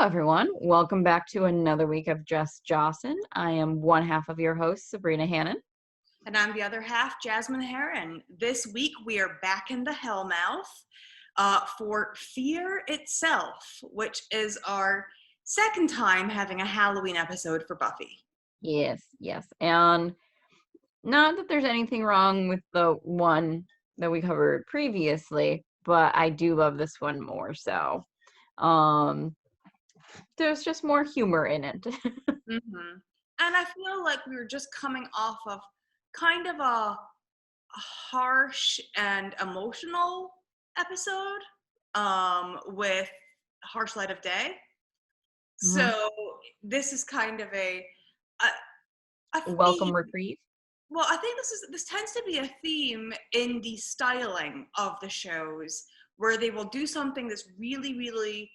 everyone. Welcome back to another week of Just Jossin. I am one half of your host, Sabrina Hannon. And I'm the other half, Jasmine Heron. This week we are back in the Hellmouth for Fear Itself, which is our second time having a Halloween episode for Buffy. Yes. And not that there's anything wrong with the one that we covered previously, but I do love this one more so. There's just more humor in it. Mm-hmm. And I feel like we were just coming off of kind of a harsh and emotional episode with Harsh Light of Day. So this is kind of a Welcome theme. reprieve. Well, I think this tends to be a theme in the styling of the shows, where they will do something that's really, really,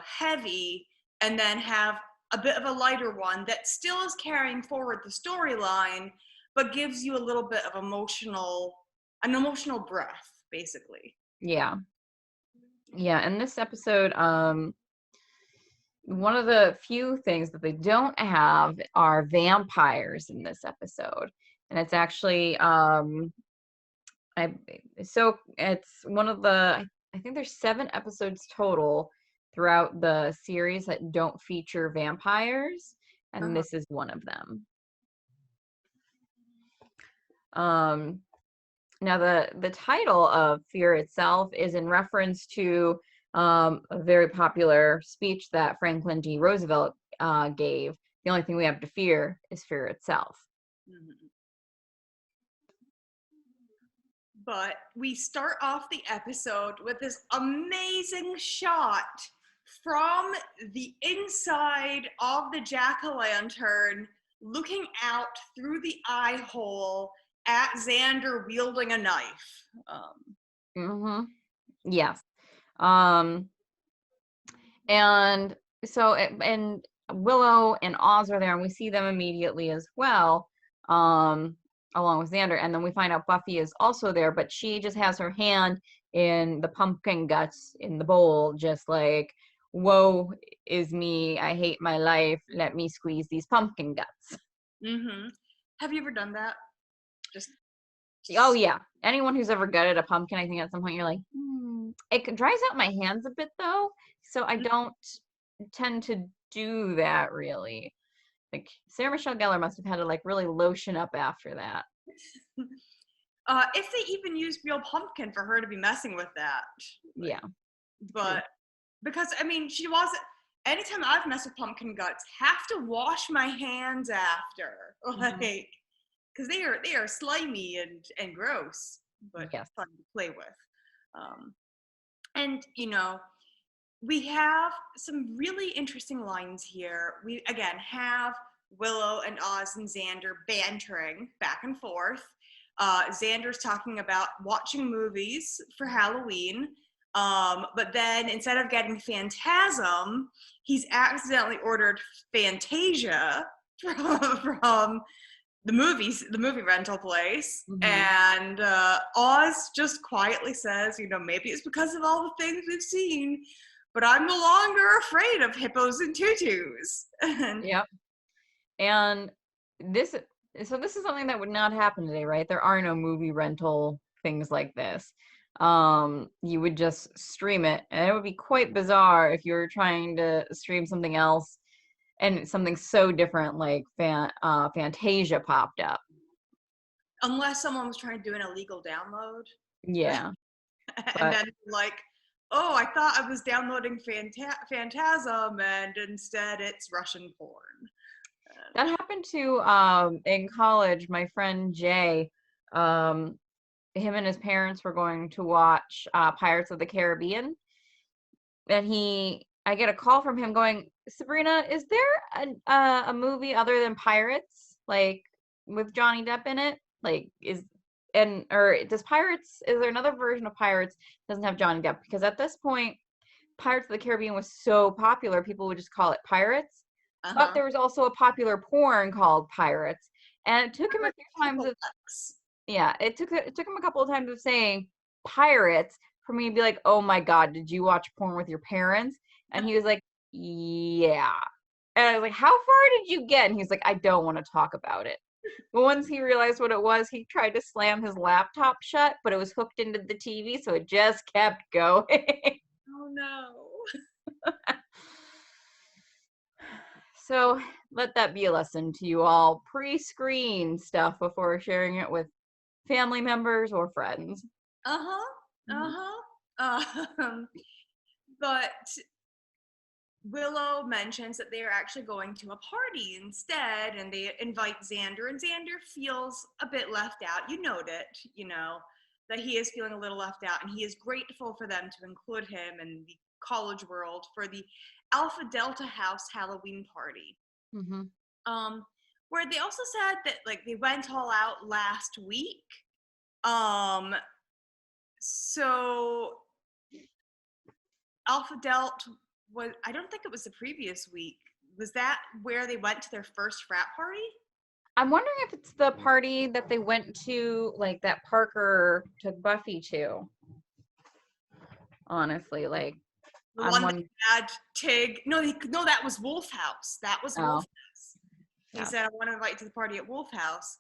heavy, and then have a bit of a lighter one that still is carrying forward the storyline, but gives you a little bit of an emotional breath, basically. Yeah. In this episode, one of the few things that they don't have are vampires in this episode. And it's actually it's one of the, I think there's 7 episodes total throughout the series that don't feature vampires, and this is one of them. Now the title of Fear Itself is in reference to a very popular speech that Franklin D. Roosevelt gave. The only thing we have to fear is fear itself. Mm-hmm. But we start off the episode with this amazing shot from the inside of the jack-o'-lantern, looking out through the eye hole at Xander wielding a knife. Yes. And so, and Willow and Oz are there, and we see them immediately as well, along with Xander. And then we find out Buffy is also there, but she just has her hand in the pumpkin guts in the bowl, just like, woe is me, I hate my life, let me squeeze these pumpkin guts. Have you ever done that? Oh yeah, anyone who's ever gutted a pumpkin, I think at some point you're like, it dries out my hands a bit though, so I don't tend to do that really. Like Sarah Michelle Gellar must have had to like really lotion up after that. If they even used real pumpkin for her to be messing with that. Yeah. But because I mean, she wasn't. Anytime I've messed with pumpkin guts, have to wash my hands after, like, because they are slimy and gross, but fun to play with. And we have some really interesting lines here. We again have Willow and Oz and Xander bantering back and forth. Xander's talking about watching movies for Halloween. But then instead of getting Phantasm, he's accidentally ordered Fantasia from the movie rental place. And Oz just quietly says, maybe it's because of all the things we've seen, but I'm no longer afraid of hippos and tutus. Yep. And this is something that would not happen today, right? There are no movie rental things like this. You would just stream it, and it would be quite bizarre if you were trying to stream something else and something so different like Fantasia popped up. Unless someone was trying to do an illegal download. Yeah. And then like, oh, I thought I was downloading Phantasm, and instead it's Russian porn. That happened to in college. My friend Jay, him and his parents were going to watch Pirates of the Caribbean, and I get a call from him going, Sabrina, is there a movie other than Pirates, like with Johnny Depp in it? Like, is there another version of Pirates that doesn't have Johnny Depp? Because at this point, Pirates of the Caribbean was so popular, people would just call it Pirates. But there was also a popular porn called Pirates, and it took him a few times. It took him a couple of times of saying Pirates for me to be like, oh my God, did you watch porn with your parents? And he was like, yeah. And I was like, how far did you get? And he's like, I don't want to talk about it. But once he realized what it was, he tried to slam his laptop shut, but it was hooked into the TV, so it just kept going. Oh no. So let that be a lesson to you all. Pre-screen stuff before sharing it with family members or friends. Uh-huh. Mhm. Uh-huh. But Willow mentions that they are actually going to a party instead, and they invite Xander, and Xander feels a bit left out. You note it, that he is feeling a little left out, and he is grateful for them to include him in the college world for the Alpha Delta House Halloween party. Mhm. Where they also said that like they went all out last week. Um, so Alpha Delta was, I don't think it was the previous week. Was that where they went to their first frat party? I'm wondering if it's the party that they went to, like that Parker took Buffy to. Honestly, like The I'm one that one. had Tig. No, no, that was Wolf House. That was Wolf Oh, House. He yeah. said, I want to invite you to the party at Wolf House.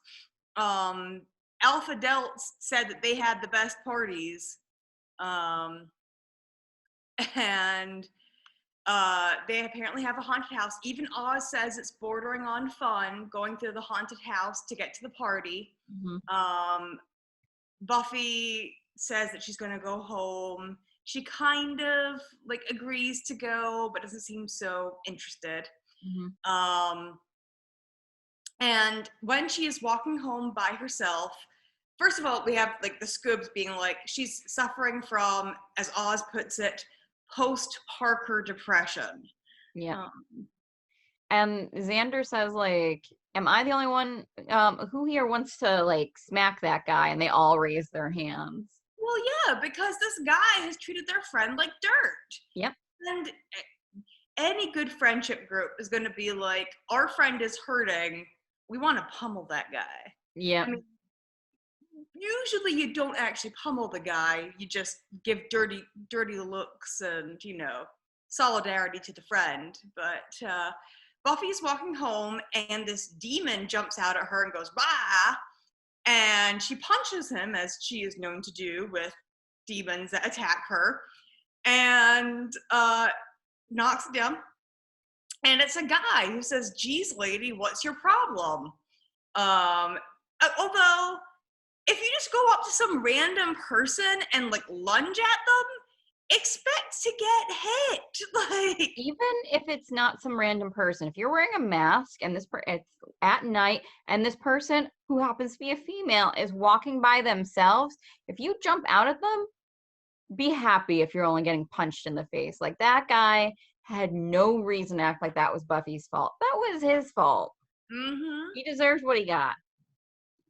Um, Alpha Delta said that they had the best parties. Um, and they apparently have a haunted house. Even Oz says it's bordering on fun going through the haunted house to get to the party. Mhm. Buffy says that she's going to go home. She kind of like agrees to go, but doesn't seem so interested. Mhm. And when she is walking home by herself, first of all, we have like the Scoobs being like, she's suffering from, as Oz puts it, post Parker depression. Yeah. Um, And Xander says, like, am I the only one who here wants to like smack that guy? And they all raise their hands. well, yeah, because this guy has treated their friend like dirt. Yep. And any good friendship group is going to be like, our friend is hurting. We want to pummel that guy. I Yep. mean, usually you don't actually pummel the guy. You just give dirty looks and, solidarity to the friend. But Buffy's walking home and this demon jumps out at her and goes, bah! And she punches him, as she is known to do with demons that attack her, and knocks it down. And it's a guy who says, geez, lady, what's your problem? Although, if you just go up to some random person and like lunge at them, expect to get hit. Like, Even if it's not some random person, if you're wearing a mask and it's at night and this person who happens to be a female is walking by themselves, if you jump out at them, be happy if you're only getting punched in the face. Like that guy had no reason to act like that was Buffy's fault. That was his fault. mm-hmm. He deserves what he got.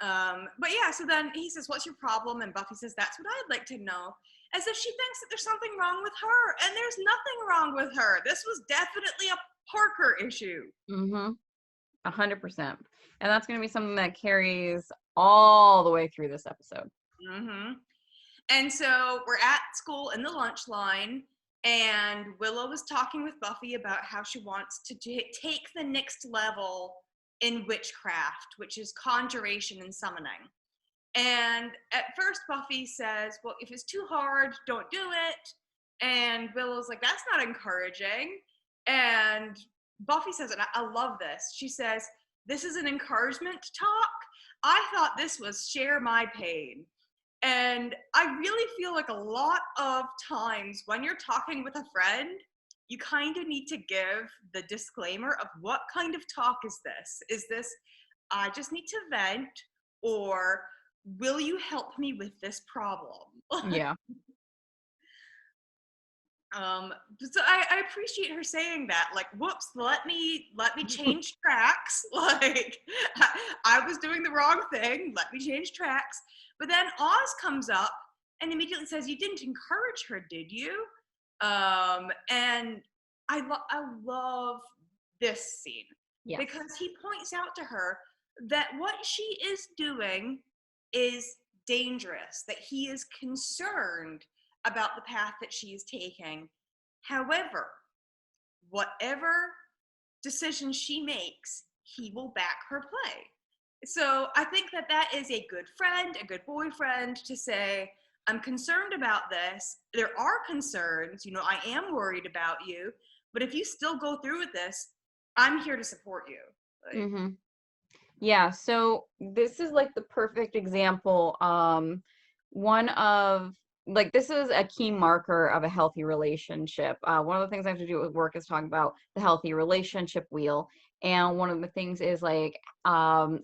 But yeah, so then he says, what's your problem? And Buffy says, that's what I'd like to know. As if she thinks that there's something wrong with her. And there's nothing wrong with her. This was definitely a Parker issue. Mm-hmm. 100%. And that's going to be something that carries all the way through this episode. Mm-hmm. And so we're at school in the lunch line, and Willow is talking with Buffy about how she wants to take the next level in witchcraft, which is conjuration and summoning. And at first, Buffy says, well, if it's too hard, don't do it. And Willow's like, that's not encouraging. And Buffy says, and I love this, she says, this is an encouragement talk. I thought this was share my pain. And I really feel like a lot of times when you're talking with a friend, you kind of need to give the disclaimer of what kind of talk is this? Is this, I just need to vent, or will you help me with this problem? Yeah. So I appreciate her saying that. Like, whoops, let me change tracks. Like, I was doing the wrong thing. Let me change tracks. But then Oz comes up and immediately says, "You didn't encourage her, did you?" And I love this scene Yes. because he points out to her that what she is doing is dangerous. That he is concerned about the path that she is taking. However, whatever decision she makes, he will back her play. So I think that is a good friend, a good boyfriend to say, I'm concerned about this. There are concerns, I am worried about you, but if you still go through with this, I'm here to support you. Like, Mm-hmm. Yeah, so this is like the perfect example. One of like this is a key marker of a healthy relationship. One of the things I have to do with work is talk about the healthy relationship wheel. And one of the things is like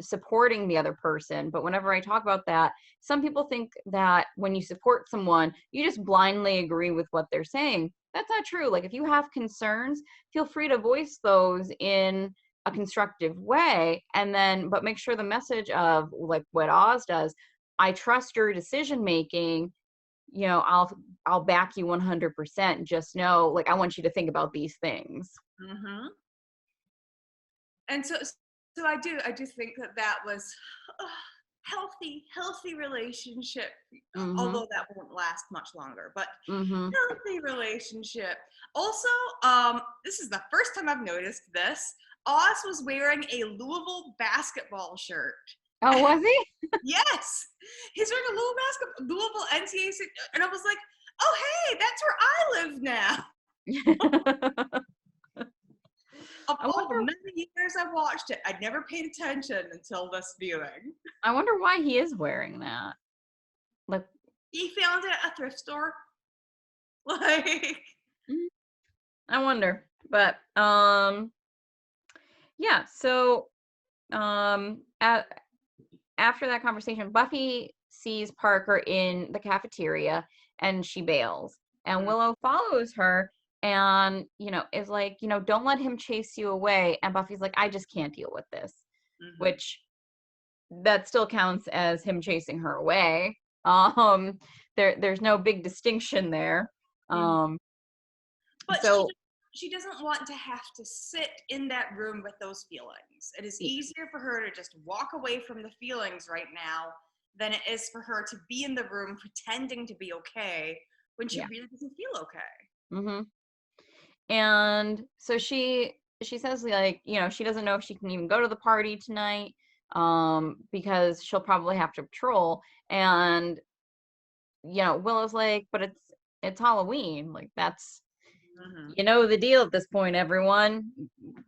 supporting the other person. But whenever I talk about that, some people think that when you support someone, you just blindly agree with what they're saying. That's not true. Like if you have concerns, feel free to voice those in a constructive way, and then but make sure the message of like what Oz does, I trust your decision making, I'll back you 100%. Just know, like, I want you to think about these things. mm-hmm. And so I do think that was a healthy relationship, Mm-hmm. although that won't last much longer, but Mm-hmm. healthy relationship. Also, this is the first time I've noticed this. Oz was wearing a Louisville basketball shirt. Oh, was he? Yes, he's wearing a Louisville NCAA, and I was like, oh hey, that's where I live now. Of I all the wonder many years I watched it, I'd never paid attention until this viewing. I wonder why he is wearing that. Like, He found it at a thrift store. Like, I wonder. But yeah, so after that conversation, Buffy sees Parker in the cafeteria and she bails. And Willow follows her and, is like, don't let him chase you away. And Buffy's like, I just can't deal with this, which that still counts as him chasing her away. There's no big distinction there. But So she doesn't want to have to sit in that room with those feelings. It is easier for her to just walk away from the feelings right now than it is for her to be in the room pretending to be okay when she really doesn't feel okay. Mm-hmm. And so she says, like, she doesn't know if she can even go to the party tonight, because she'll probably have to patrol. And Willow's like, but it's Halloween, like that's the deal at this point, everyone.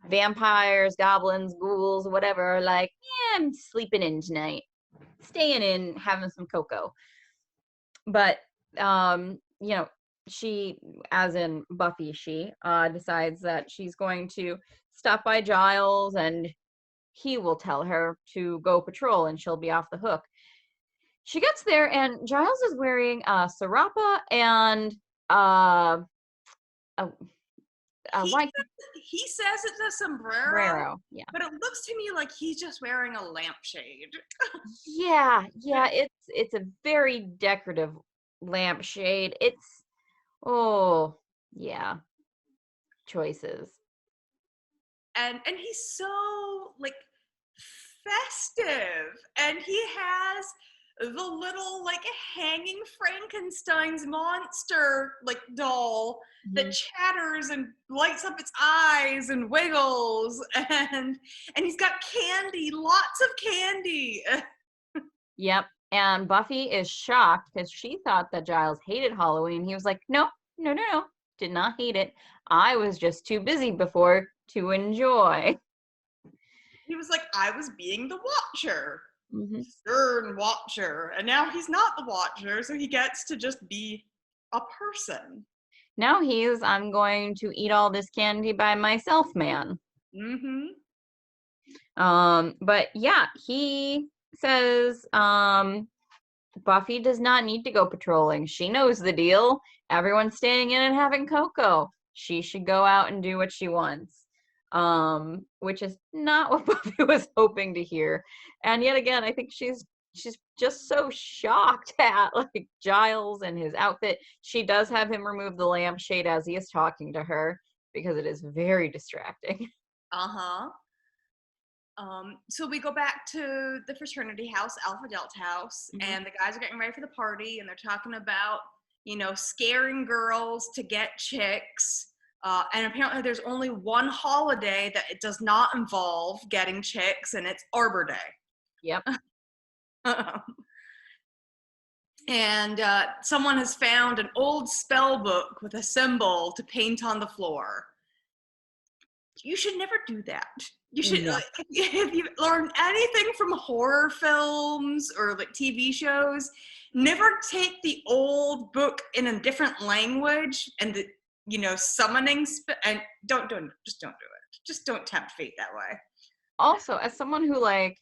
Vampires, goblins, ghouls, whatever, are like, yeah, I'm sleeping in tonight, staying in, having some cocoa. But she, as in Buffy, she decides that she's going to stop by Giles and he will tell her to go patrol and she'll be off the hook. She gets there and Giles is wearing a sarapa and a white he says it's a sombrero, yeah. but it looks to me like he's just wearing a lampshade. Yeah, it's a very decorative lampshade. It's yeah, choices. And he's so like festive, and he has the little like hanging Frankenstein's monster like doll that chatters and lights up its eyes and wiggles, and he's got candy, lots of candy. Yep. And Buffy is shocked because she thought that Giles hated Halloween. He was like, no, did not hate it. I was just too busy before to enjoy. He was like, I was being the watcher, stern watcher, and now he's not the watcher, so he gets to just be a person. Now I'm going to eat all this candy by myself, man. But yeah, he says, Buffy does not need to go patrolling. She knows the deal. Everyone's staying in and having cocoa. She should go out and do what she wants. Which is not what Buffy was hoping to hear. And yet again, I think she's just so shocked at like Giles and his outfit. She does have him remove the lampshade as he is talking to her because it is very distracting. So we go back to the fraternity house, Alpha Delta house, and the guys are getting ready for the party, and they're talking about, scaring girls to get chicks. And apparently there's only one holiday that it does not involve getting chicks, and it's Arbor Day. Yep. And someone has found an old spell book with a symbol to paint on the floor. You should never do that. You should, No. if you learn anything from horror films or like TV shows, never take the old book in a different language and the, summoning, and just don't do it. Just don't tempt fate that way. Also, as someone who like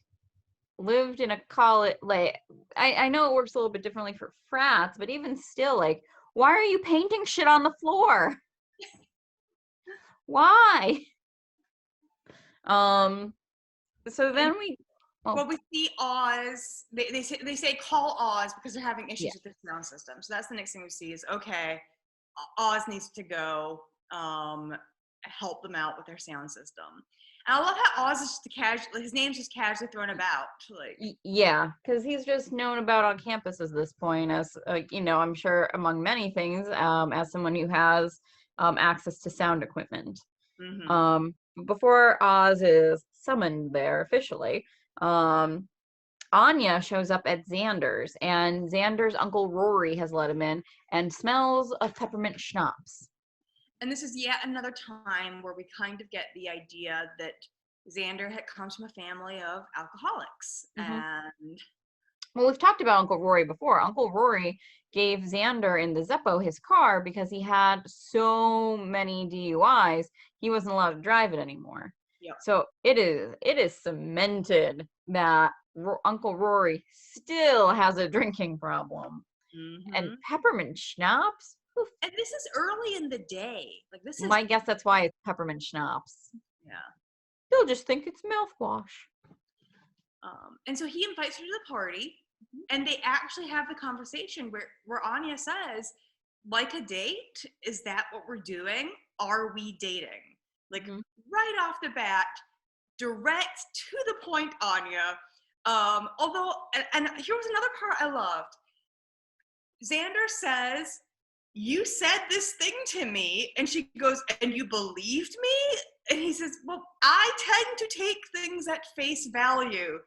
lived in a college, like I know it works a little bit differently for frats, but even still, like, why are you painting shit on the floor? Why? So then we Well, we see Oz. They say call Oz because they're having issues Yeah. with the sound system. So that's the next thing we see is, okay, Oz needs to go help them out with their sound system. And I love how Oz is just his name's just casually thrown about. Like, yeah, because he's just known about on campus at this point as, I'm sure among many things, as someone who has access to sound equipment. mm-hmm. Before Oz is summoned there officially, Anya shows up at Xander's, and Xander's uncle Rory has let him in and smells of peppermint schnapps. And this is yet another time where we kind of get the idea that Xander comes from a family of alcoholics. Mm-hmm. And well, we've talked about Uncle Rory before. Uncle Rory gave Xander in the Zeppo his car because he had so many DUIs, he wasn't allowed to drive it anymore. Yep. So it is cemented that Uncle Rory still has a drinking problem. mm-hmm. And peppermint schnapps? Oof. And this is early in the day. Like, this is My guess that's why it's peppermint schnapps. Yeah. They'll just think it's mouthwash. And so he invites her to the party, and they actually have the conversation where Anya says, like a date? Is that what we're doing? Are we dating? Like, right off the bat, direct to the point, Anya. Although, and here was another part I loved. Xander says, you said this thing to me, and she goes, and you believed me? And he says, well, I tend to take things at face value.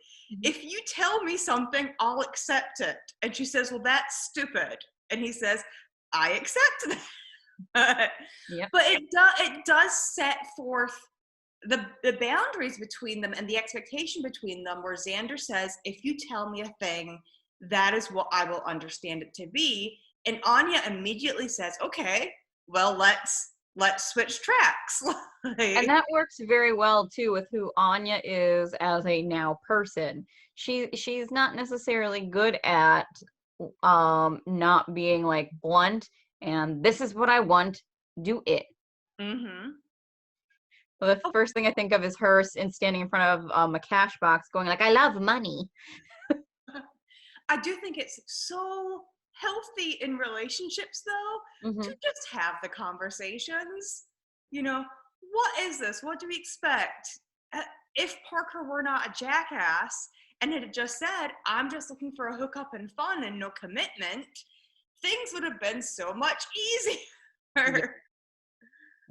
If you tell me something, I'll accept it. And she says, well, that's stupid. And he says, I accept that. Yep. But it does set forth the boundaries between them and the expectation between them, where Xander says, if you tell me a thing, that is what I will understand it to be. And Anya immediately says, okay, well, let's switch tracks. And that works very well too with who Anya is as a now person. She's not necessarily good at not being like blunt and this is what I want, do it. Mm-hmm. Well, the first thing I think of is her standing in front of a cash box going like, I love money. I do think it's so healthy in relationships, though, to just have the conversations. What is this? What do we expect? If Parker were not a jackass and had just said, I'm just looking for a hookup and fun and no commitment, things would have been so much easier. Yeah,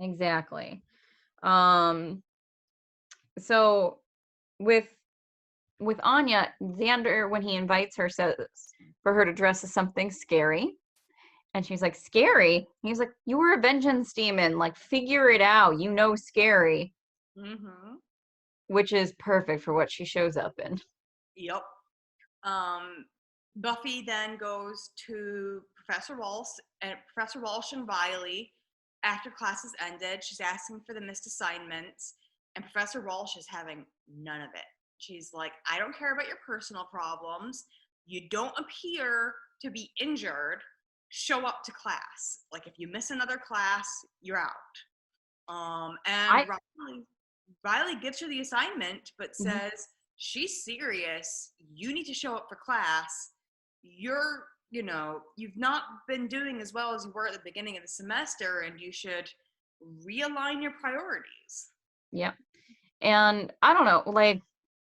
exactly. So with Anya, Xander, when he invites her, says for her to dress as something scary. And she's like, scary? He's like, you were a vengeance demon. Like, figure it out. Scary. Mm-hmm. Which is perfect for what she shows up in. Yep. Buffy then goes to Professor Walsh and Riley after class has ended. She's asking for the missed assignments, and Professor Walsh is having none of it. She's like, I don't care about your personal problems. You don't appear to be injured. Show up to class. Like, if you miss another class, you're out. And Riley gives her the assignment, but says, she's serious. You need to show up for class. You've not been doing as well as you were at the beginning of the semester, and you should realign your priorities. Yeah. And I don't know, like,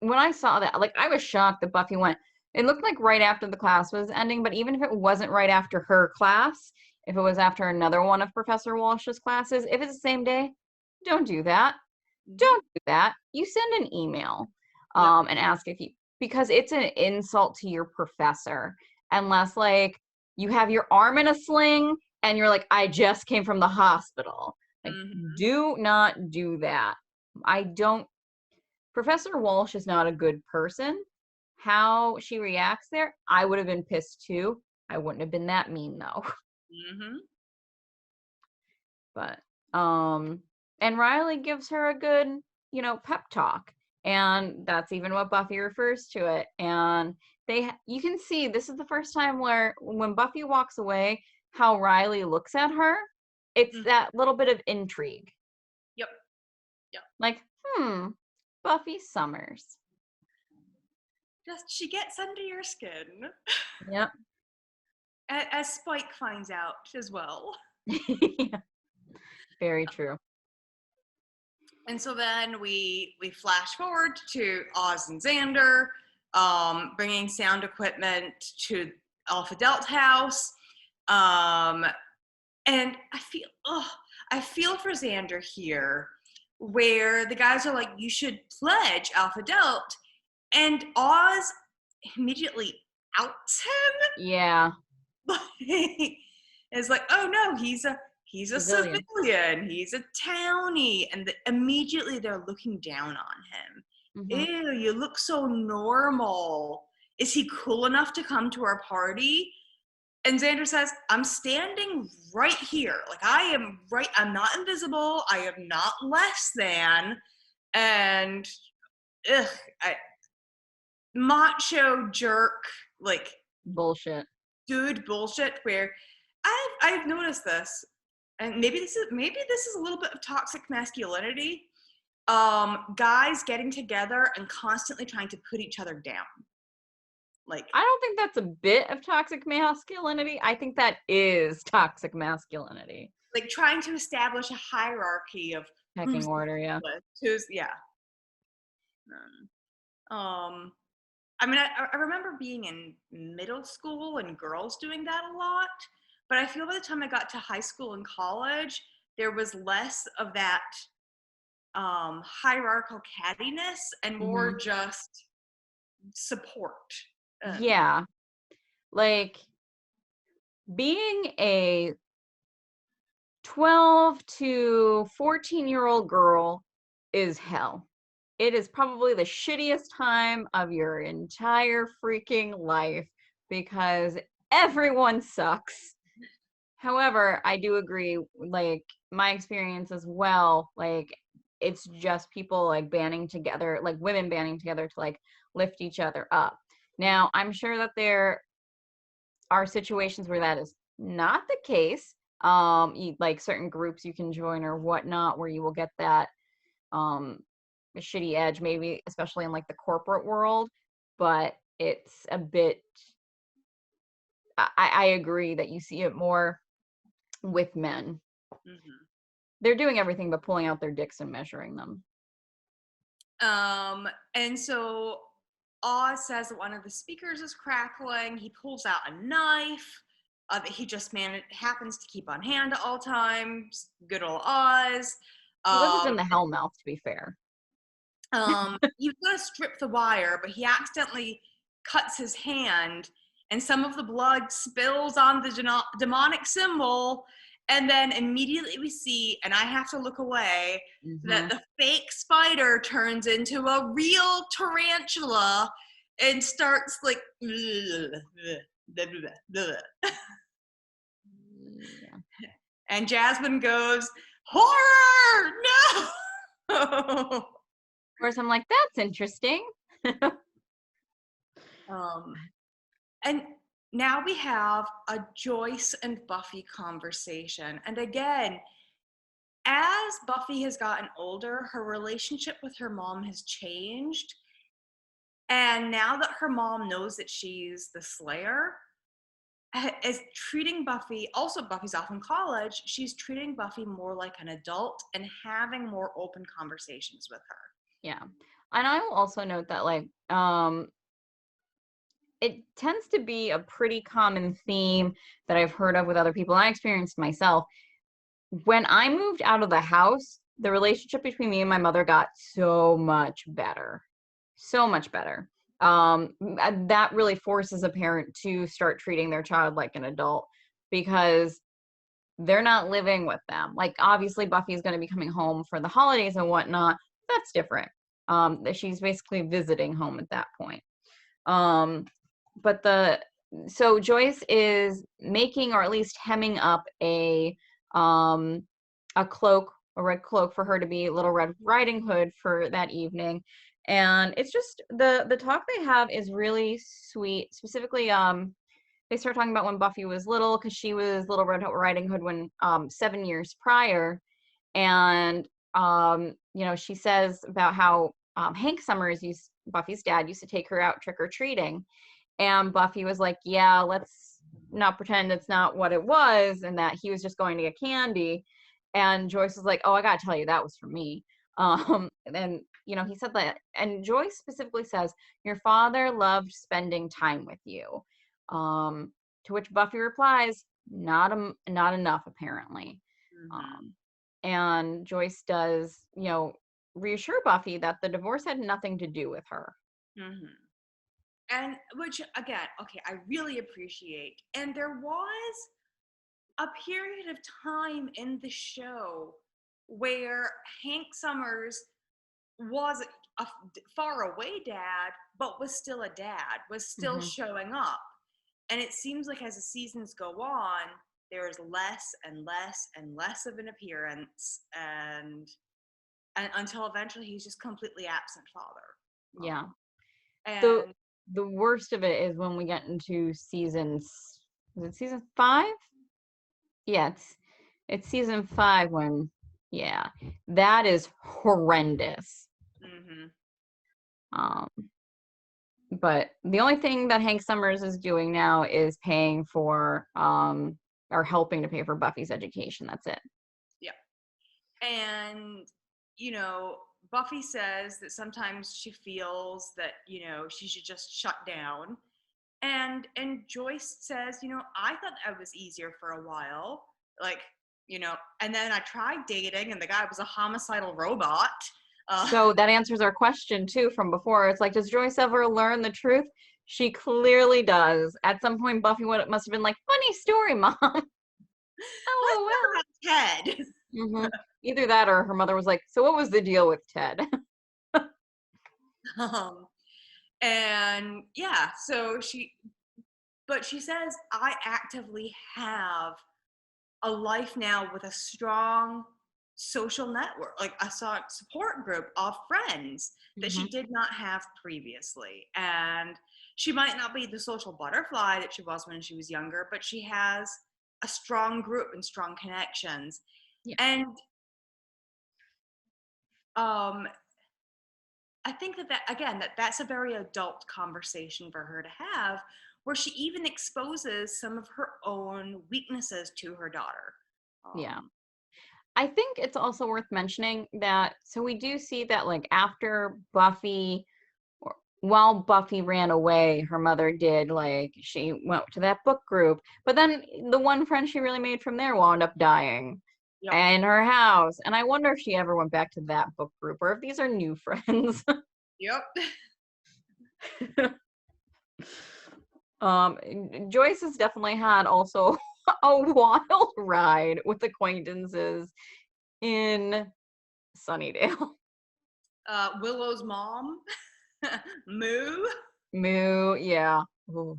when I saw that, like, I was shocked that Buffy went. It looked like right after the class was ending, but even if it wasn't right after her class, If it was after another one of Professor Walsh's classes, if it's the same day, don't do that. Don't do that. You send an email Yep. and ask if you, because it's an insult to your professor. Unless like you have your arm in a sling and you're like, I just came from the hospital. Like, do not do that. I don't, Professor Walsh is not a good person. How she reacts there, I would have been pissed too. I wouldn't have been that mean though. But and Riley gives her a good, pep talk. And that's even what Buffy refers to it. And you can see this is the first time where when Buffy walks away, how Riley looks at her. It's that little bit of intrigue. Yep. Like, Buffy Summers. Just she gets under your skin. Yep. As Spike finds out as well. Yeah. Very true. And so then we flash forward to Oz and Xander bringing sound equipment to Alpha Delta House. And I feel for Xander here, where the guys are like, you should pledge Alpha Delta, and Oz immediately outs him. Yeah. It's like, oh no, he's a civilian, he's a townie, and immediately they're looking down on him. Ew, you look so normal. Is he cool enough to come to our party? And Xander says, I'm standing right here. Like, I'm not invisible. I am not less than. And, macho jerk, like, bullshit. Dude, bullshit, where I've noticed this, and maybe this is a little bit of toxic masculinity. Guys getting together and constantly trying to put each other down. Like, I don't think that's a bit of toxic masculinity. I think that is toxic masculinity. Like trying to establish a hierarchy of pecking order, yeah. I mean, I remember being in middle school and girls doing that a lot, but I feel by the time I got to high school and college, there was less of that hierarchical cattiness and more just support. Yeah. Like, being a 12 to 14-year-old girl is hell. It is probably the shittiest time of your entire freaking life because everyone sucks. However, I do agree, like, my experience as well, like, it's just people, like, banding together, like, women banding together to, like, lift each other up. Now, I'm sure that there are situations where that is not the case. Like, certain groups you can join or whatnot where you will get that shitty edge, maybe especially in like the corporate world, but it's a bit, I agree that you see it more with men. They're doing everything but pulling out their dicks and measuring them. And so Oz says that one of the speakers is crackling. He pulls out a knife that he just happens to keep on hand at all times. Good old Oz. He wasn't in the Hellmouth, to be fair. He was going to strip the wire, but he accidentally cuts his hand, and some of the blood spills on the demonic symbol. And then immediately we see, and I have to look away, that the fake spider turns into a real tarantula and starts like, and Jasmine goes, horror, no! Of course, I'm like, that's interesting. And now we have a Joyce and Buffy conversation. And again, as Buffy has gotten older, her relationship with her mom has changed. And now that her mom knows that she's the Slayer, is treating Buffy, also Buffy's off in college, she's treating Buffy more like an adult and having more open conversations with her. Yeah. And I will also note that, like, it tends to be a pretty common theme that I've heard of with other people, and I experienced myself. When I moved out of the house, the relationship between me and my mother got so much better. So much better. That really forces a parent to start treating their child like an adult because they're not living with them. Like, obviously, Buffy's going to be coming home for the holidays and whatnot. That's different. She's basically visiting home at that point. Um, but so Joyce is making, or at least hemming up a cloak, a red cloak for her to be Little Red Riding Hood for that evening. And it's just the talk they have is really sweet. Specifically, they start talking about when Buffy was little, because she was Little Red Riding Hood when 7 years prior. And she says about how Hank Summers, Buffy's dad, used to take her out trick-or-treating. And Buffy was like, yeah, let's not pretend it's not what it was, and that he was just going to get candy. And Joyce was like, oh, I gotta tell you, that was for me. And he said that, and Joyce specifically says, your father loved spending time with you. To which Buffy replies, not enough, apparently. And Joyce does, reassure Buffy that the divorce had nothing to do with her. And which, again, okay, I really appreciate. And there was a period of time in the show where Hank Summers was a far away dad, but was still a dad, was still showing up. And it seems like as the seasons go on, there is less and less and less of an appearance, and until eventually he's just completely absent father. Yeah. And the worst of it is when we get into season 5? Yeah, it's season 5 when, yeah, that is horrendous. But the only thing that Hank Summers is doing now is paying for, or helping to pay for Buffy's education. That's it. Yeah. And, Buffy says that sometimes she feels that, she should just shut down. And Joyce says, I thought that was easier for a while. Like, and then I tried dating and the guy was a homicidal robot. So that answers our question too from before. It's like, does Joyce ever learn the truth? She clearly does. At some point, Buffy must have been like, funny story, Mom. Oh, well. Ted. Either that or her mother was like, so what was the deal with Ted? And yeah, so she says, I actively have a life now with a strong social network, like a support group of friends that she did not have previously. And she might not be the social butterfly that she was when she was younger, but she has a strong group and strong connections. Yeah. And I think that's a very adult conversation for her to have, where she even exposes some of her own weaknesses to her daughter. Yeah. I think it's also worth mentioning that, so we do see that, like, after Buffy, while Buffy ran away, her mother did, like, she went to that book group, but then the one friend she really made from there wound up dying in her house. And I wonder if she ever went back to that book group, or if these are new friends. Yep. Joyce has definitely had also a wild ride with acquaintances in Sunnydale. Willow's mom. Moo, yeah. Ooh.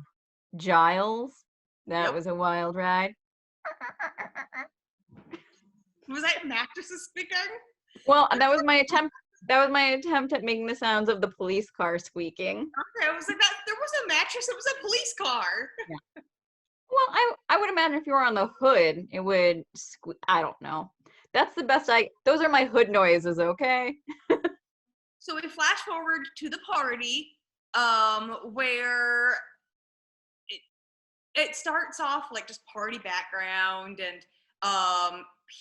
Giles, that was a wild ride. Was that mattresses speaking? Well, that was my attempt at making the sounds of the police car squeaking. Okay, I was like, there was a mattress, it was a police car. Yeah. Well, I would imagine if you were on the hood, it would squeak. I don't know. That's the best those are my hood noises, okay? So we flash forward to the party, where it starts off like just party background, and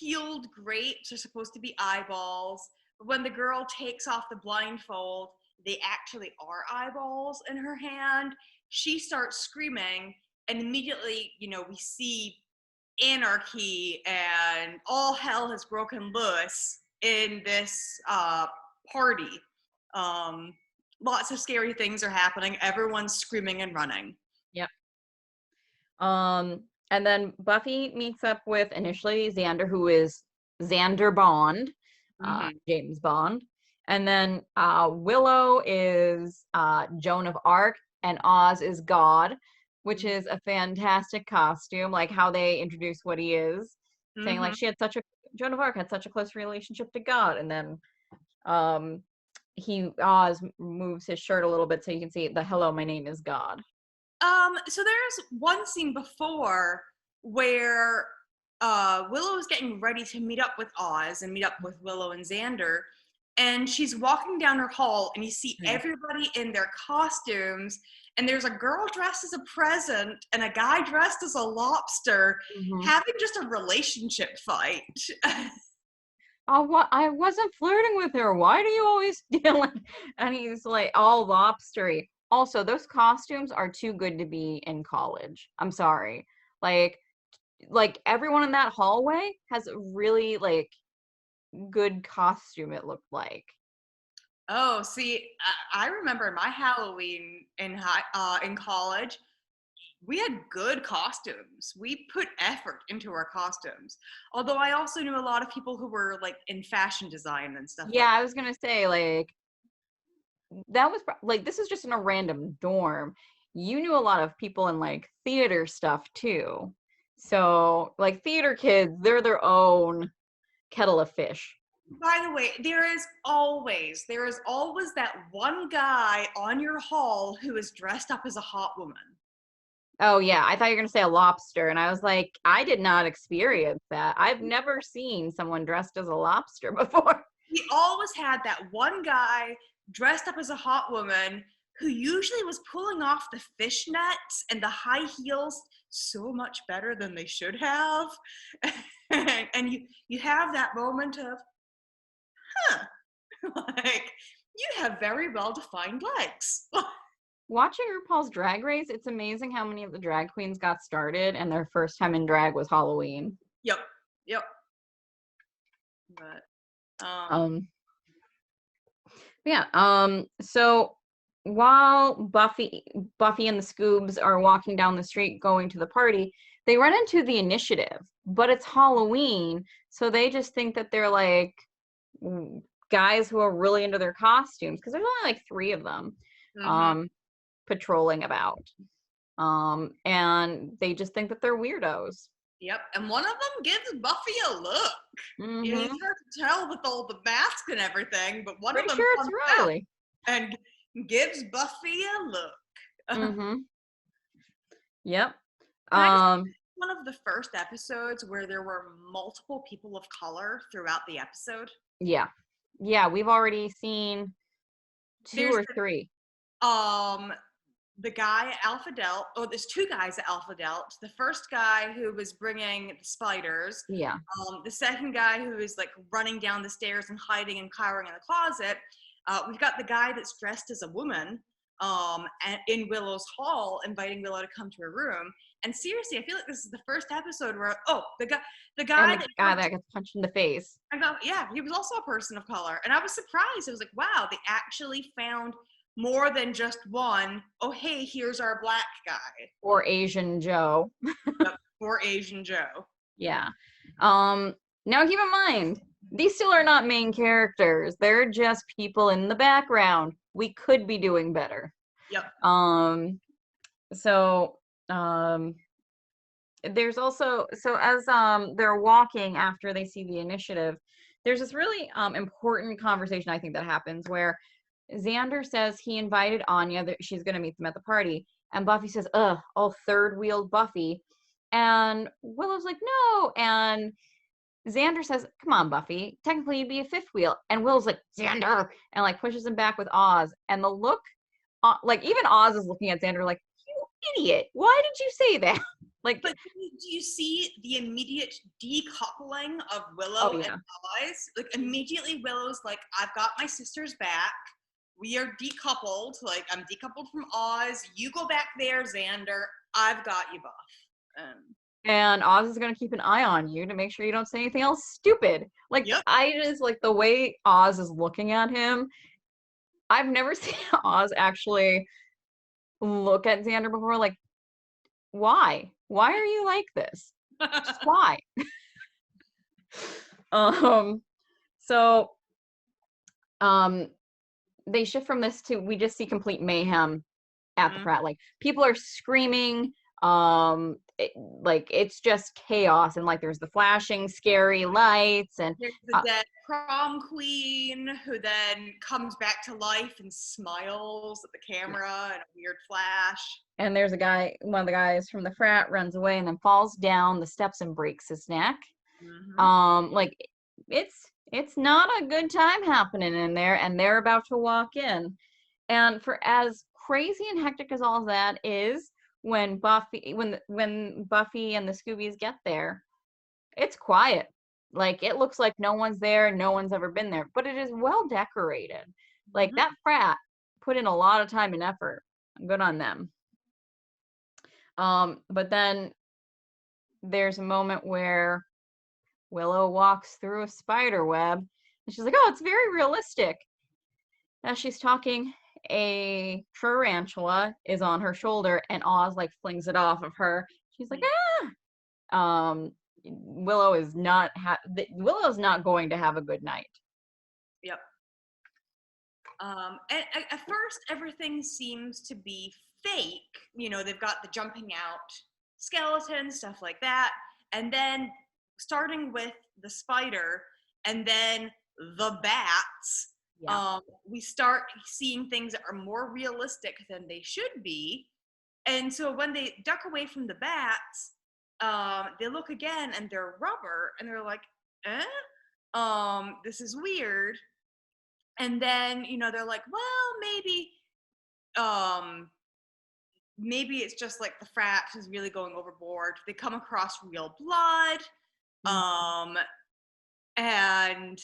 peeled grapes are supposed to be eyeballs. But when the girl takes off the blindfold, they actually are eyeballs in her hand, she starts screaming, and immediately, we see anarchy and all hell has broken loose in this party. Lots of scary things are happening. Everyone's screaming and running. Yep. And then Buffy meets up with initially Xander, who is Xander Bond, Mm-hmm. James Bond. And then Willow is Joan of Arc, and Oz is God, which is a fantastic costume, like how they introduce what he is, saying like Joan of Arc had such a close relationship to God. And then Oz moves his shirt a little bit so you can see the hello, my name is God. So there's one scene before where Willow is getting ready to meet up with Oz and meet up with Willow and Xander, and she's walking down her hall, and you see everybody in their costumes, and there's a girl dressed as a present and a guy dressed as a lobster having just a relationship fight. Oh, I wasn't flirting with her. Why do you always deal like? And he's like all lobstery. Also, those costumes are too good to be in college. I'm sorry. Like everyone in that hallway has a really like good costume, it looked like. Oh, see, I remember my Halloween in college. We had good costumes. We put effort into our costumes. Although I also knew a lot of people who were like in fashion design and stuff. Yeah, I was gonna say like that was like this is just in a random dorm. You knew a lot of people in like theater stuff too. So like theater kids, they're their own kettle of fish. By the way, there is always that one guy on your hall who is dressed up as a hot woman. Oh yeah, I thought you were gonna say a lobster, and I was like, I did not experience that. I've never seen someone dressed as a lobster before. We always had that one guy dressed up as a hot woman who usually was pulling off the fishnets and the high heels so much better than they should have. And you have that moment of, like, you have very well-defined legs. Watching RuPaul's Drag Race, it's amazing how many of the drag queens got started and their first time in drag was Halloween. Yep. But so while Buffy and the Scoobs are walking down the street going to the party, they run into the Initiative, but it's Halloween, so they just think that they're like guys who are really into their costumes because there's only like 3 of them patrolling about. And they just think that they're weirdos. Yep, and one of them gives Buffy a look. It's hard to tell with all the masks and everything, but one of them sure comes it's Riley and gives Buffy a look. Yep. One of the first episodes where there were multiple people of color throughout the episode. Yeah, we've already seen 2 or 3. The guy at Alpha Delta, there's 2 guys at Alpha Delta. The first guy who was bringing the spiders. Yeah. The second guy who is like running down the stairs and hiding and cowering in the closet. We've got the guy that's dressed as a woman in Willow's hall, inviting Willow to come to her room. And seriously, I feel like this is the first episode where, the guy that gets punched in the face. He was also a person of color. And I was surprised. I was like, wow, they actually found more than just one, oh, hey, here's our black guy. Or Asian Joe. Yep, or Asian Joe. Yeah. Now keep in mind, these still are not main characters. They're just people in the background. We could be doing better. Yep. There's also, so as they're walking after they see the Initiative, there's this really important conversation I think that happens where Xander says he invited Anya, that she's going to meet them at the party, and Buffy says, all third-wheeled Buffy, and Willow's like, no, and Xander says, come on, Buffy, technically you'd be a 5th wheel, and Willow's like, Xander, and like pushes him back with Oz, and the look, like even Oz is looking at Xander like, you idiot, why did you say that? Like, but do you see the immediate decoupling of Willow and Oz? Like immediately Willow's like, I've got my sister's back. we are decoupled. Like, I'm decoupled from Oz. You go back there, Xander. I've got you, Buff. And Oz is going to keep an eye on you to make sure you don't say anything else stupid. Like, Yep. I just, like, the way Oz is looking at him, I've never seen Oz actually look at Xander before. Like, why? Why are you like this? Just why? So, they shift from this to, we just see complete mayhem at the frat. Like, people are screaming, like, it's just chaos, and like there's the flashing scary lights, and there's the dead prom queen who then comes back to life and smiles at the camera in a weird flash. And there's a guy, one of the guys from the frat runs away and then falls down the steps and breaks his neck. Like, it's not a good time happening in there, and they're about to walk in. And for as crazy and hectic as all that is, when Buffy and the Scoobies get there, it's quiet. Like, it looks like no one's there, no one's ever been there, but it is well decorated. Like, that frat put in a lot of time and effort. Good on them. But then there's a moment where Willow walks through a spider web, and she's like, "Oh, it's very realistic." As she's talking, a tarantula is on her shoulder, and Oz like flings it off of her. She's like, "Ah!" Willow's not going to have a good night. Yep. And at first, everything seems to be fake. You know, they've got the jumping out skeleton, stuff like that. And then starting with the spider and then the bats, we start seeing things that are more realistic than they should be. And so when they duck away from the bats, they look again and they're rubber, and they're like, this is weird. And then, you know, they're like, well, maybe it's just like the frat is really going overboard. They come across real blood. And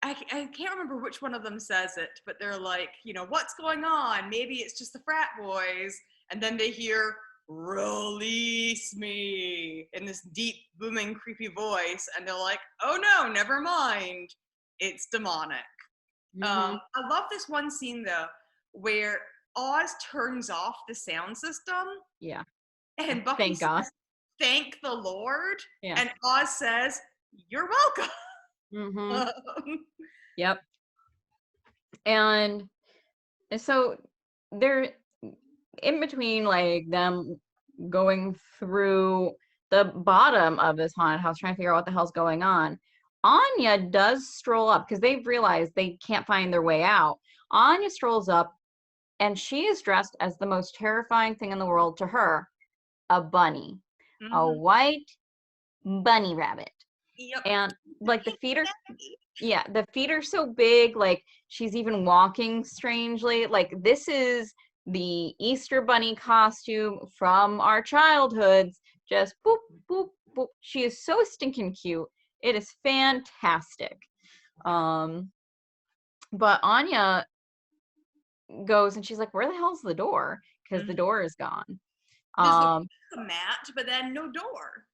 I can't remember which one of them says it, but they're like, you know, what's going on? Maybe it's just the frat boys. And then they hear, "Release me," in this deep, booming, creepy voice. And they're like, oh no, never mind. It's demonic. I love this one scene though, where Oz turns off the sound system. Yeah. And Buffy Thank God. says, "Thank the Lord." Yeah. And Oz says, "You're welcome." Yep. And so they're in between, like, them going through the bottom of this haunted house trying to figure out what the hell's going on. Anya does stroll up because they've realized they can't find their way out. Anya strolls up, and she is dressed as the most terrifying thing in the world to her, a bunny. A white bunny rabbit. Yep. And like the feet are so big, like she's even walking strangely. Like, this is the Easter bunny costume from our childhoods. Just boop, boop, boop. She is so stinking cute. It is fantastic. But Anya goes and she's like, "Where the hell's the door?" Because the door is gone. There's a mat, but then no door.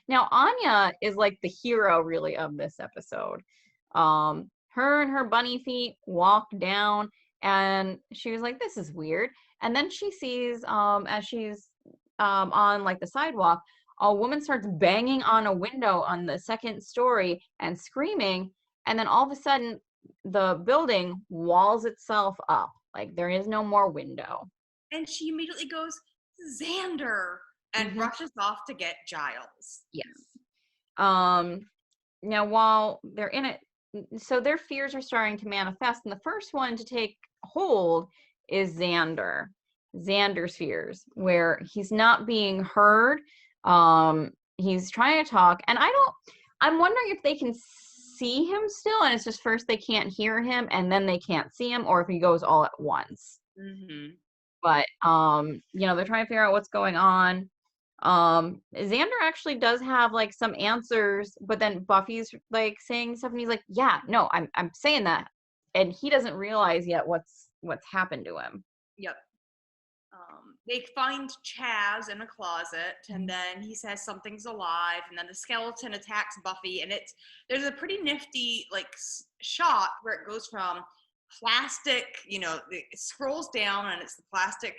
Now Anya is like the hero, really, of this episode. Her and her bunny feet walk down, and she was like, "This is weird." And then she sees, as she's on like the sidewalk, a woman starts banging on a window on the second story and screaming, and then all of a sudden the building walls itself up. Like, there is no more window. And she immediately goes, "Xander," and rushes off to get Giles. Yes. Now, while they're in it, so their fears are starting to manifest, and the first one to take hold is Xander's fears, where he's not being heard. He's trying to talk, and I'm wondering if they can see him still, and it's just first they can't hear him, and then they can't see him, or if he goes all at once. But you know, they're trying to figure out what's going on. Xander actually does have like some answers, but then Buffy's like saying stuff, and he's like, "Yeah, no, I'm saying that and he doesn't realize yet what's happened to him. Yep. They find Chaz in a closet, and then he says something's alive, and then the skeleton attacks Buffy, and there's a pretty nifty like shot where it goes from plastic, it scrolls down and it's the plastic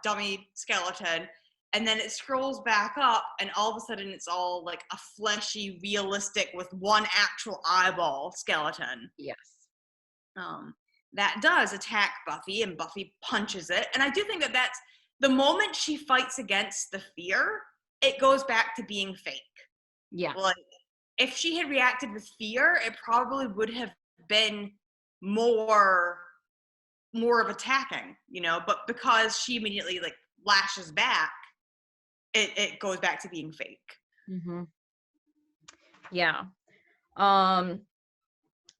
dummy skeleton, and then it scrolls back up, and all of a sudden it's all like a fleshy, realistic with one actual eyeball skeleton. Yes. That does attack Buffy, and Buffy punches it. And I do think that that's the moment she fights against the fear, it goes back to being fake. Yeah. Like, if she had reacted with fear, it probably would have been more of attacking, but because she immediately like lashes back, it goes back to being fake. Mm-hmm. Yeah.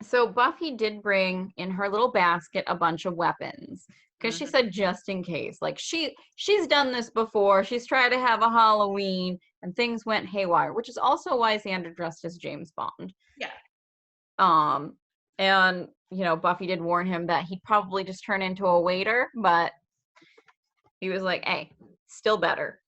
So Buffy did bring in her little basket a bunch of weapons because she said just in case. Like she's done this before. She's tried to have a Halloween and things went haywire, which is also why Xander dressed as James Bond. Yeah. And Buffy did warn him that he'd probably just turn into a waiter, but he was like, "Hey, still better."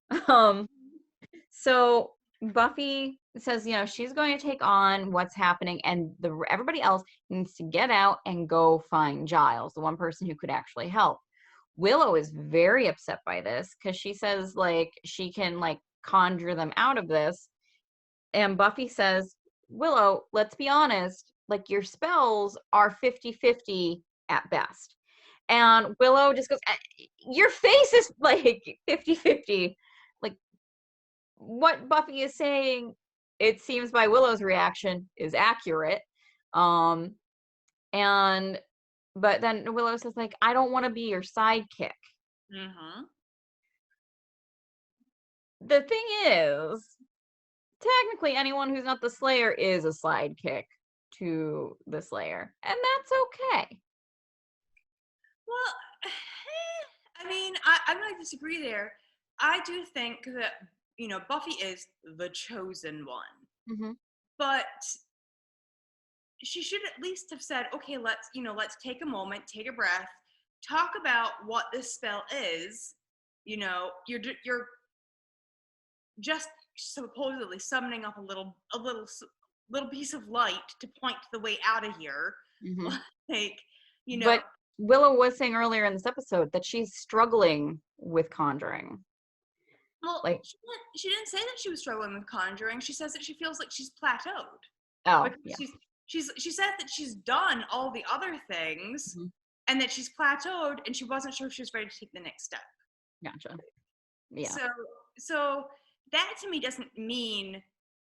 So Buffy says, she's going to take on what's happening, and everybody else needs to get out and go find Giles, the one person who could actually help. Willow is very upset by this because she says, like, she can, like, conjure them out of this. And Buffy says, Willow, let's be honest, like, your spells are 50-50 at best. And Willow just goes, your face is, like, 50-50. Like, what Buffy is saying, it seems by Willow's reaction, is accurate. But then Willow says, like, I don't want to be your sidekick. The thing is, technically anyone who's not the Slayer is a sidekick to the Slayer, and that's okay. Well, I mean, I'm going to disagree there. I do think that Buffy is the chosen one. But she should at least have said, okay, let's take a moment, take a breath, talk about what this spell is. You're just supposedly summoning up a little piece of light to point the way out of here. But Willow was saying earlier in this episode that she's struggling with conjuring. Well, like, she didn't say that she was struggling with conjuring. She says that she feels like she's plateaued. Oh, yeah. She said that she's done all the other things and that she's plateaued, and she wasn't sure if she was ready to take the next step. Gotcha. Yeah. So that to me doesn't mean,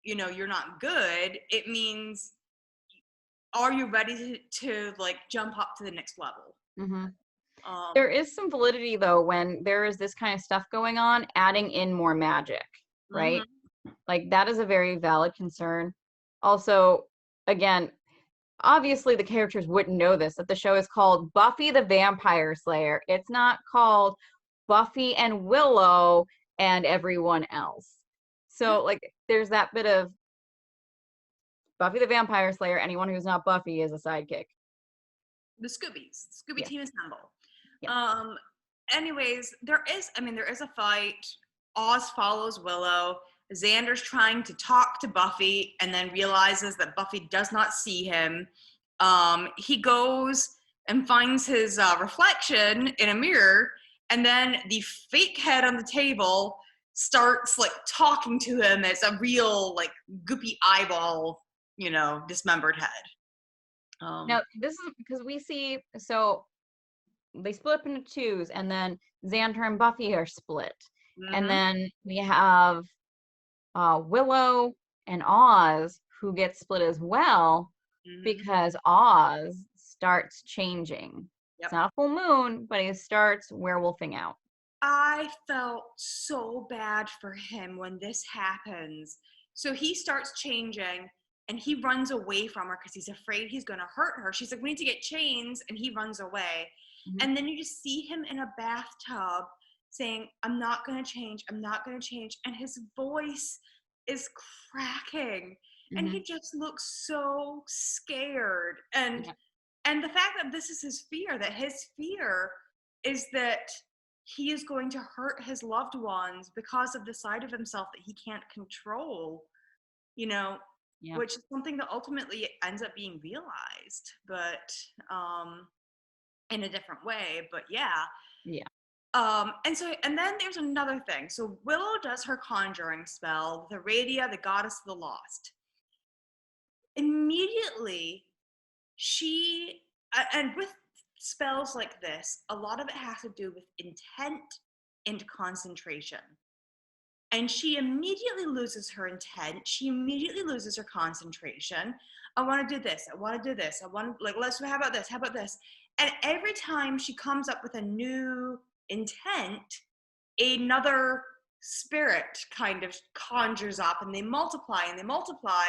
you're not good. It means, are you ready to like jump up to the next level? There is some validity though when there is this kind of stuff going on, adding in more magic, right? Like that is a very valid concern. Also, again, obviously the characters wouldn't know this, that the show is called Buffy the Vampire Slayer. It's not called Buffy and Willow and everyone else. So like there's that bit of Buffy the Vampire Slayer, anyone who's not Buffy is a sidekick. The Scooby team assemble. Anyways, there is a fight. Oz follows Willow. Xander's trying to talk to Buffy and then realizes that Buffy does not see him. He goes and finds his reflection in a mirror, and then the fake head on the table starts like talking to him as a real like goopy eyeball, dismembered head. Now this is because we see, so they split up into twos, and then Xander and Buffy are split. And then we have Willow and Oz who get split as well because Oz starts changing. It's not a full moon, but he starts werewolfing out. I felt so bad for him when this happens. So he starts changing and he runs away from her because he's afraid he's going to hurt her. She's like, we need to get chains, and he runs away. And then you just see him in a bathtub saying, I'm not going to change. I'm not going to change. And his voice is cracking. And he just looks so scared. And And the fact that this is his fear, that his fear is that he is going to hurt his loved ones because of the side of himself that he can't control, you know, Yeah. which is something that ultimately ends up being realized, but in a different way. But yeah. Yeah. And then there's another thing. So Willow does her conjuring spell, the Radia, the goddess of the lost. Immediately, and with spells like this, a lot of it has to do with intent and concentration. And she immediately loses her intent. She immediately loses her concentration. I want to do this. I want to do this. I want to, how about this? How about this? And every time she comes up with a new intent, another spirit kind of conjures up, and they multiply and they multiply,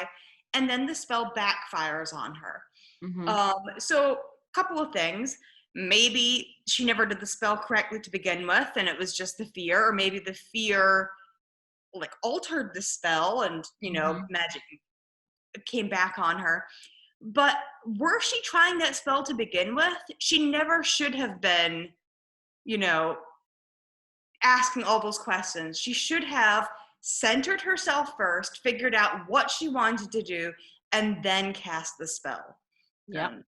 and then the spell backfires on her. So a couple of things. Maybe she never did the spell correctly to begin with, and it was just the fear, or maybe the fear like altered the spell, and magic came back on her. But were she trying that spell to begin with, she never should have been, asking all those questions. She should have centered herself first, figured out what she wanted to do, and then cast the spell. Yeah.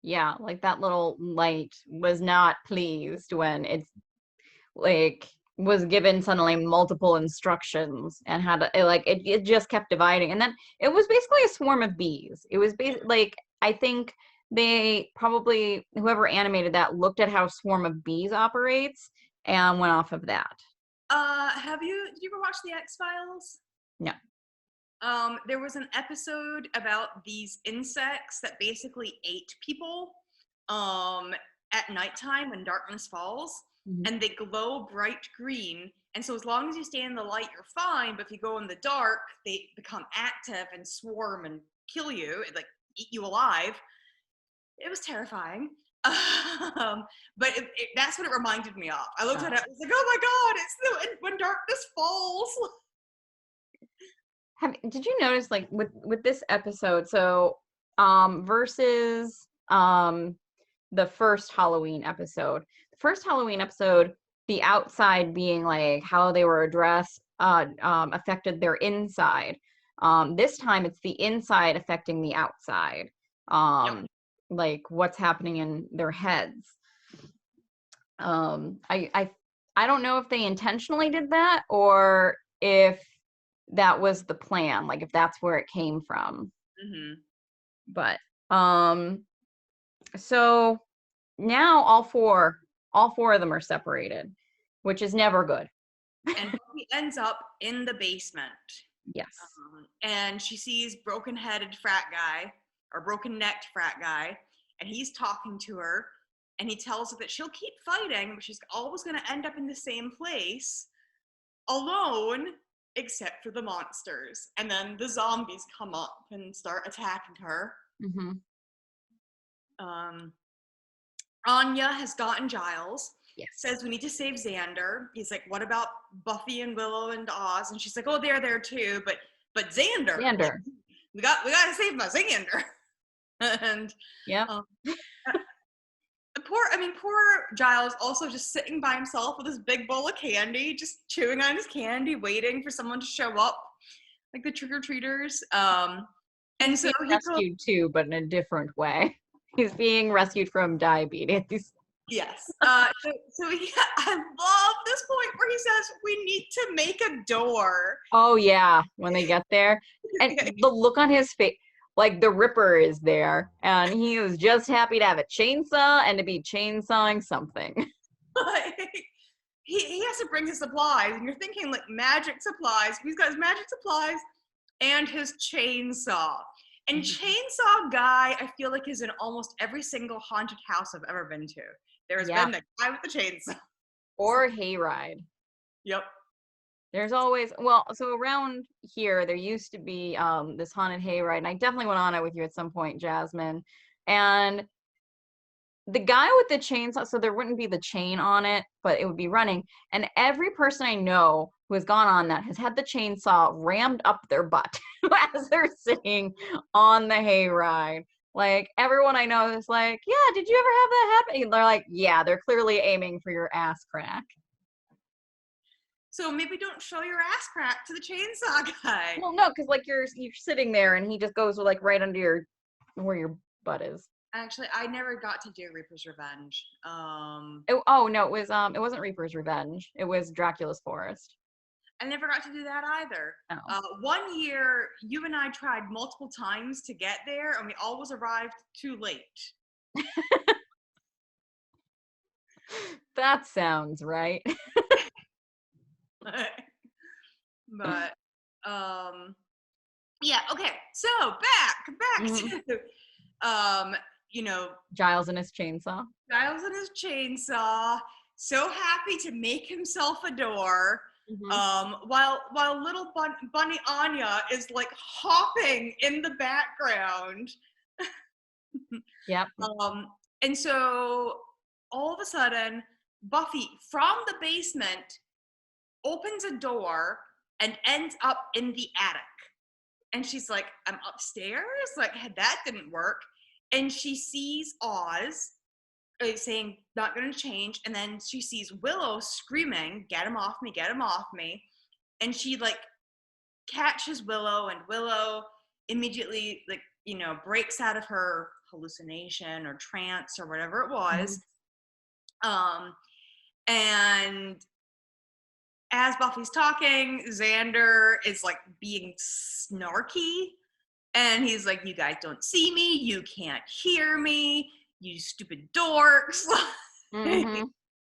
Yeah, like that little light was not pleased when it's like was given suddenly multiple instructions and had it just kept dividing, and then it was basically a swarm of bees. It was like, I think they probably, whoever animated that, looked at how swarm of bees operates and went off of that. Did you ever watch the X-Files? No. There was an episode about these insects that basically ate people at nighttime when darkness falls. And they glow bright green. And so as long as you stay in the light, you're fine. But if you go in the dark, they become active and swarm and kill you, like eat you alive. It was terrifying. But that's what it reminded me of. I looked at it, I was like, oh my God, it's when darkness falls. Did you notice, like, with this episode, so versus the first Halloween episode, the outside being like how they were addressed affected their inside. This time it's the inside affecting the outside. Like what's happening in their heads. I don't know if they intentionally did that or if that was the plan, like if that's where it came from. But so now all four of them are separated, which is never good. And he ends up in the basement. Yes. And she sees broken-headed frat guy, or broken-necked frat guy, and he's talking to her, and he tells her that she'll keep fighting, but she's always going to end up in the same place, alone, except for the monsters. And then the zombies come up and start attacking her. Anya has gotten Giles. Yes. Says we need to save Xander. He's like, what about Buffy and Willow and Oz? And she's like, oh, they're there too, but Xander. We got to save my Xander. And poor Giles also just sitting by himself with his big bowl of candy, just chewing on his candy, waiting for someone to show up, like the trick-or-treaters. And so he's rescued too, but in a different way. He's being rescued from diabetes. Yes. I love this point where he says, we need to make a door. Oh, yeah, when they get there. And the look on his face, like the Ripper is there, and he was just happy to have a chainsaw and to be chainsawing something. He has to bring his supplies, and you're thinking, like, magic supplies. He's got his magic supplies and his chainsaw. And Chainsaw Guy, I feel like, is in almost every single haunted house I've ever been to. There's been the guy with the chainsaw. Or hayride. Yep. There's always, so around here, there used to be this haunted hayride, and I definitely went on it with you at some point, Jasmine. And the guy with the chainsaw, so there wouldn't be the chain on it, but it would be running. And every person I know who has gone on that has had the chainsaw rammed up their butt as they're sitting on the hayride. Like, everyone I know is like, yeah, did you ever have that happen? And they're like, yeah, they're clearly aiming for your ass crack. So maybe don't show your ass crack to the chainsaw guy. Well, no, because like you're sitting there and he just goes like right under where your butt is. Actually, I never got to do Reaper's Revenge. Oh no, it wasn't Reaper's Revenge. It was Dracula's Forest. I never got to do that either. Oh. One year, you and I tried multiple times to get there, and we always arrived too late. That sounds right. But yeah, okay. So back to Giles and his chainsaw. Giles and his chainsaw, so happy to make himself a door. While little bunny Anya is like hopping in the background. Yep. And so all of a sudden, Buffy from the basement opens a door and ends up in the attic. And she's like, I'm upstairs? Like, that didn't work. And she sees Oz saying, not going to change. And then she sees Willow screaming, get him off me, get him off me. And she like catches Willow, and Willow immediately like, breaks out of her hallucination or trance or whatever it was. And as Buffy's talking, Xander is like being snarky, and he's like, you guys don't see me, you can't hear me, you stupid dorks,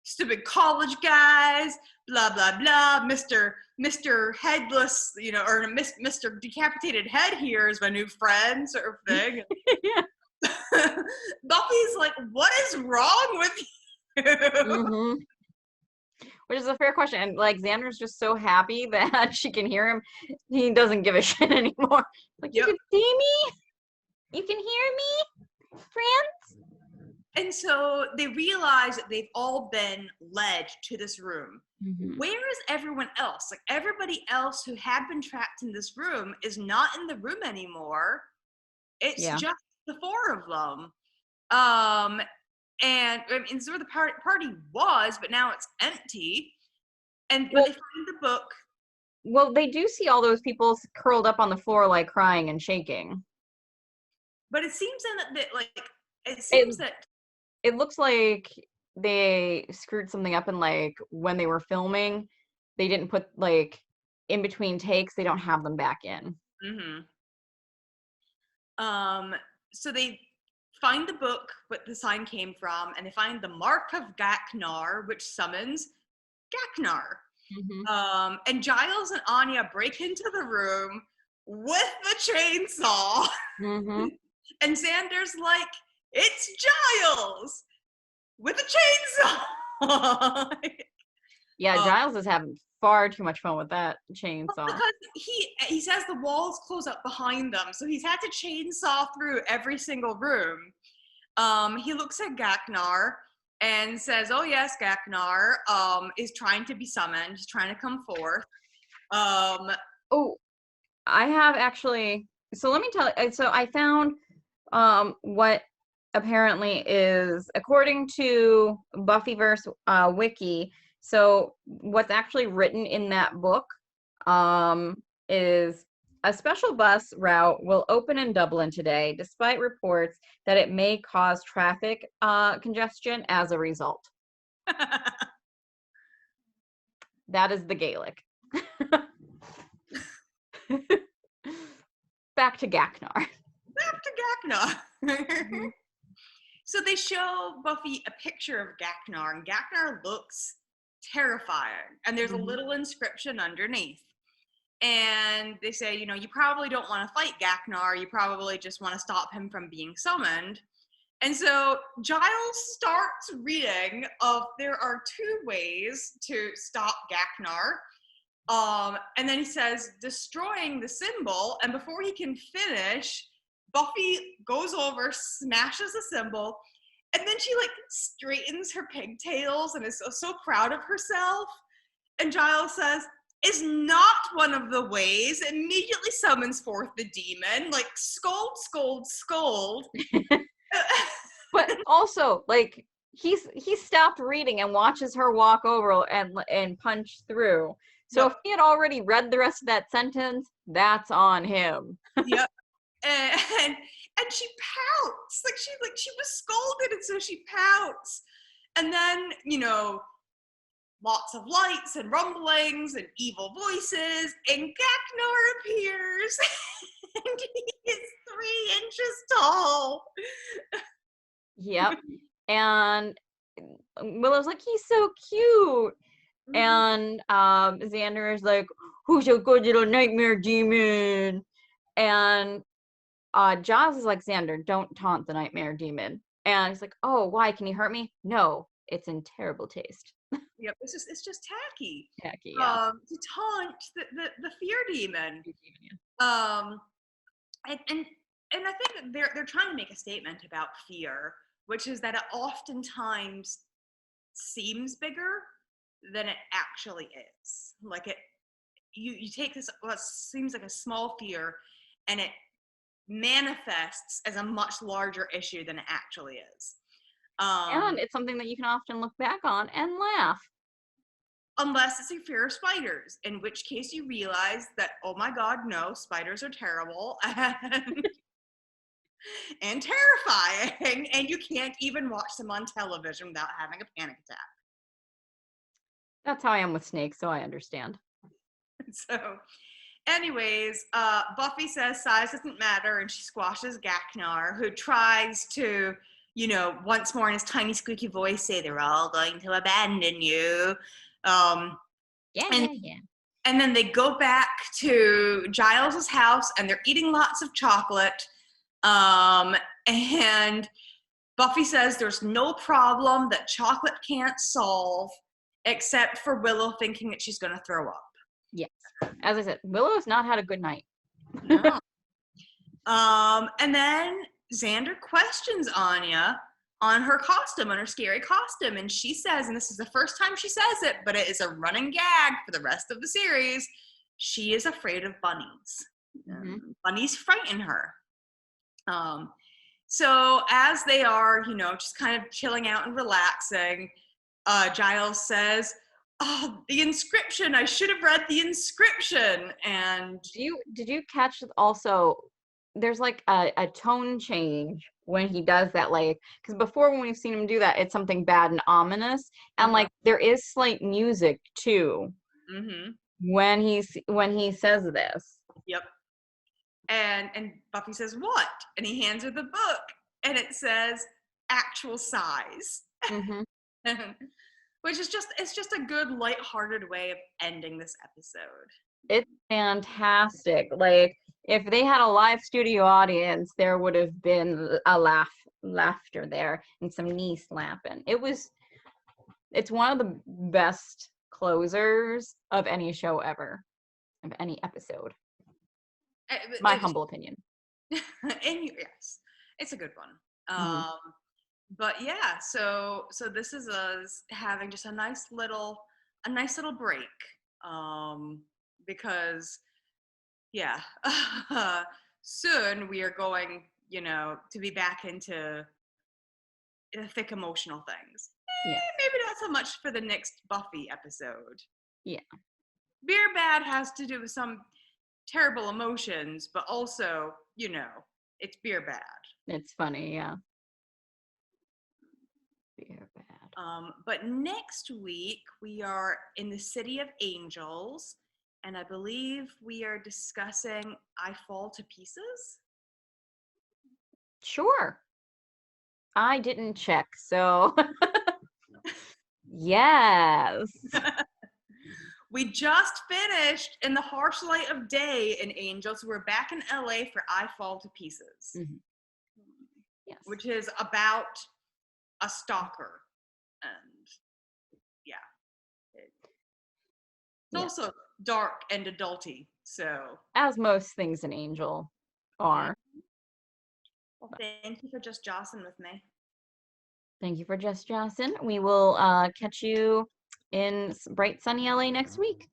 stupid college guys, blah blah blah. Mr. Headless, or Mr. Decapitated Head here is my new friend, sort of thing. Buffy's like, what is wrong with you? Which is a fair question. And like Xander's just so happy that she can hear him. He doesn't give a shit anymore. Like, you can see me? You can hear me, friends? And so they realize that they've all been led to this room. Where is everyone else? Like, everybody else who had been trapped in this room is not in the room anymore. It's just the four of them. And I mean, it's where the party was, but now it's empty. And they find the book. Well, they do see all those people curled up on the floor, like crying and shaking. But it seems that it looks like they screwed something up, and like when they were filming, they didn't put like in between takes. They don't have them back in. So they find the book what the sign came from, and they find the mark of Gaknar, which summons Gaknar. And Giles and Anya break into the room with the chainsaw. And Xander's like, it's Giles with a chainsaw. Giles is having far too much fun with that chainsaw. Because he says the walls close up behind them, so he's had to chainsaw through every single room. He looks at Gaknar and says, oh yes, Gaknar is trying to be summoned. He's trying to come forth. I have actually, so let me tell you, so I found what apparently is, according to Buffyverse wiki, so what's actually written in that book is a special bus route will open in Dublin today, despite reports that it may cause traffic congestion as a result. That is the Gaelic. Back to Gaknar. So they show Buffy a picture of Gaknar, and Gaknar looks terrifying. And there's a little inscription underneath. And they say, you probably don't want to fight Gaknar. You probably just want to stop him from being summoned. And so Giles starts reading of there are 2 ways to stop Gaknar. And then he says, destroying the symbol. And before he can finish, Buffy goes over, smashes the symbol, and then she like straightens her pigtails and is so proud of herself. And Giles says, is not one of the ways, immediately summons forth the demon, like scold, scold, scold. But also, like, he stopped reading and watches her walk over and punch through. So if Yep. he had already read the rest of that sentence, that's on him. Yep. And she pouts. Like she was scolded, and so she pouts. And then, lots of lights and rumblings and evil voices, and Gaknar appears. And he is 3 inches tall. Yep. And Willow's like, he's so cute. And Xander is like, who's your good little nightmare demon? And Joss is like, Xander, don't taunt the nightmare demon. And he's like, oh, why? Can he hurt me? No, it's in terrible taste. Yep, it's just tacky. Tacky, yeah. To taunt the fear demon. And I think that they're trying to make a statement about fear, which is that it oftentimes seems bigger than it actually is. Like you take this what seems like a small fear, and it manifests as a much larger issue than it actually is. And it's something that you can often look back on and laugh. Unless it's a fear of spiders, in which case you realize that, oh my God, no, spiders are terrible and terrifying, and you can't even watch them on television without having a panic attack. That's how I am with snakes, so I understand. So, anyways, Buffy says size doesn't matter, and she squashes Gaknar, who tries to, once more in his tiny squeaky voice say they're all going to abandon you. Yeah. And then they go back to Giles's house, and they're eating lots of chocolate. And Buffy says there's no problem that chocolate can't solve, except for Willow thinking that she's going to throw up. Yes. As I said, Willow has not had a good night. No. And then Xander questions Anya on her costume, on her scary costume. And she says, and this is the first time she says it, but it is a running gag for the rest of the series, she is afraid of bunnies. Mm-hmm. Bunnies frighten her. So as they are, just kind of chilling out and relaxing, Giles says, oh, the inscription, I should have read the inscription. And did you catch also, there's like a tone change when he does that, like, because before when we've seen him do that, it's something bad and ominous, and like there is slight music too. Mm-hmm. when he says this. Yep. And Buffy says, what? And he hands her the book, and it says actual size. Mm-hmm. Which is it's just a good lighthearted way of ending this episode. It's fantastic. Like, if they had a live studio audience, there would have been a laughter there and some knee slapping. It's one of the best closers of any show ever, of any episode. My humble opinion. And yes, it's a good one. Mm-hmm. But yeah, so this is us having just a nice little break, because yeah, soon we are going, to be back into the thick emotional things. Yes. Maybe not so much for the next Buffy episode. Yeah, Beer Bad has to do with some terrible emotions, but also, it's beer bad. It's funny, yeah. Beer Bad. But next week we are in the City of Angels, and I believe we are discussing I Fall to Pieces. Sure. I didn't check, so yes. We just finished In the Harsh Light of Day in Angels. So we're back in LA for I Fall to Pieces. Mm-hmm. Yes. Which is about a stalker. And yeah. It's also dark and adulty. So, as most things in Angel are. Well, thank you for Just Jossin with me. Thank you for Just Jossin. We will catch you in bright sunny LA next week.